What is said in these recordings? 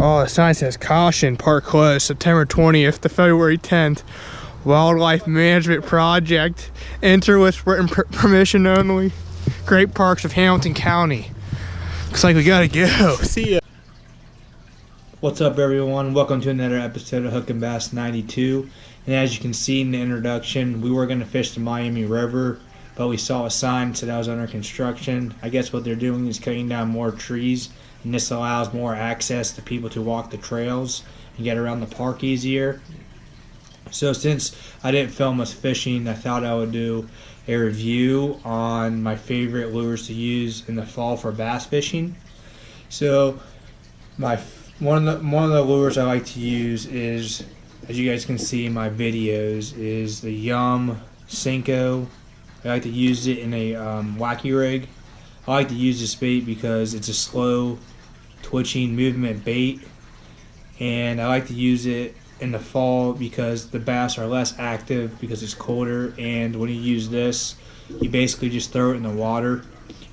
Oh, the sign says caution, park closed September 20th to February 10th. Wildlife Management Project. Enter with written permission only. Great Parks of Hamilton County. Looks like we gotta go. See ya. What's up, everyone? Welcome to another episode of Hook and Bass 92. And as you can see in the introduction, we were going to fish the Miami River, but we saw a sign that said that was under construction. I guess what they're doing is cutting down more trees, and this allows more access to people to walk the trails and get around the park easier. So since I didn't film us fishing, I thought I would do a review on my favorite lures to use in the fall for bass fishing. So one of the lures I like to use is, as you guys can see in my videos, is the Yum Senko. I like to use it in a wacky rig. I like to use this bait because it's a slow twitching movement bait, and I like to use it in the fall because the bass are less active because it's colder. And when you use this, you basically just throw it in the water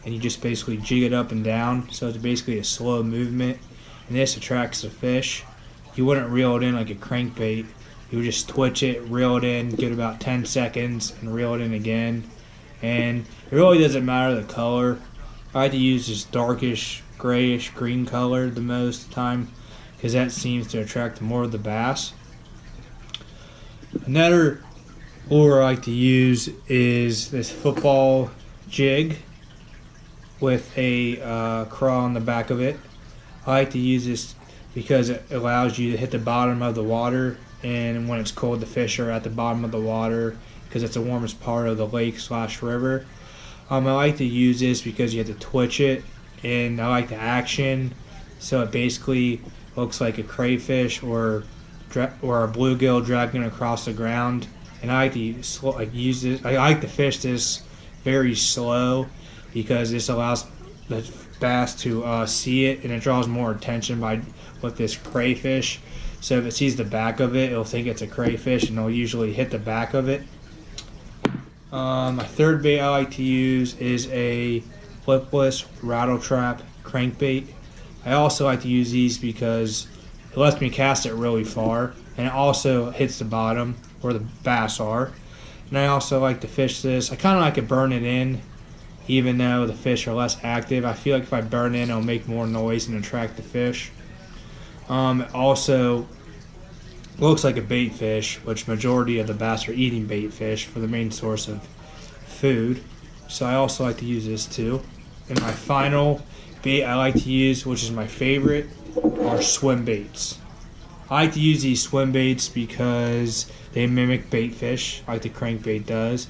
and you just basically jig it up and down, so it's basically a slow movement, and this attracts the fish. You wouldn't reel it in like a crankbait. You would just twitch it, reel it in, give it about 10 seconds and reel it in again. And it really doesn't matter the color. I like to use this darkish grayish green color the most of the time because that seems to attract more of the bass. Another lure I like to use is this football jig with a crawl on the back of it. I like to use this because it allows you to hit the bottom of the water, and when it's cold the fish are at the bottom of the water because it's the warmest part of the lake/river. I like to use this because you have to twitch it, and I like the action, so it basically looks like a crayfish or a bluegill dragging across the ground. And I like to use this. I like to fish this very slow because this allows the bass to see it, and it draws more attention with this crayfish. So if it sees the back of it, it'll think it's a crayfish, and it'll usually hit the back of it. My third bait I like to use is a flipless rattle trap crankbait. I also like to use these because it lets me cast it really far, and it also hits the bottom where the bass are. And I also like to fish this. I kind of like to burn it in, even though the fish are less active. I feel like if I burn in, it'll make more noise and attract the fish. It also looks like a bait fish, which majority of the bass are eating bait fish for the main source of food. So I also like to use this too. And my final bait I like to use, which is my favorite, are swim baits. I like to use these swim baits because they mimic bait fish like the crankbait does.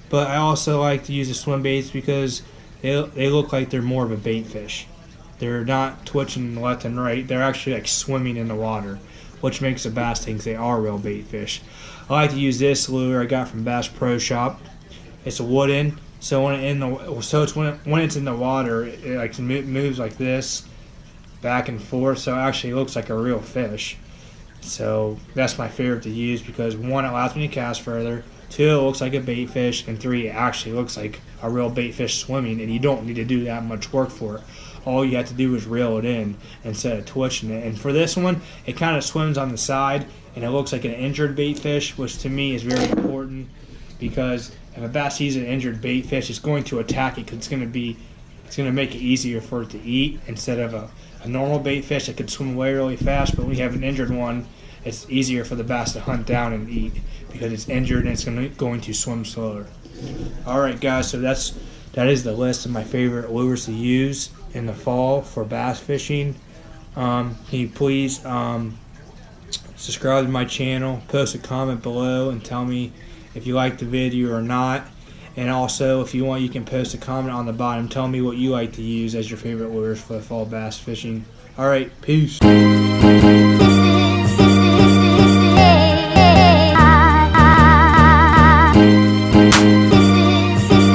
But I also like to use the swim baits because they look like they're more of a bait fish. They're not twitching left and right. They're actually like swimming in the water, which makes the bass think they are real bait fish. I like to use this lure I got from Bass Pro Shop. It's a wooden, so when it's in the water, it like moves like this, back and forth. So it actually looks like a real fish. So that's my favorite to use because 1, it allows me to cast further. 2, it looks like a bait fish, and 3, it actually looks like a real bait fish swimming, and you don't need to do that much work for it. All you have to do is reel it in instead of twitching it. And for this one, it kind of swims on the side, and it looks like an injured bait fish, which to me is very important because if a bass sees an injured bait fish, it's going to attack it because it's going to make it easier for it to eat instead of a normal bait fish that could swim away really fast. But when you have an injured one, it's easier for the bass to hunt down and eat because it's injured and it's going to swim slower. Alright guys, so that is the list of my favorite lures to use in the fall for bass fishing. Can you please subscribe to my channel, post a comment below and tell me if you like the video or not. And also, if you want, you can post a comment on the bottom. Tell me what you like to use as your favorite lures for the fall bass fishing. Alright, peace.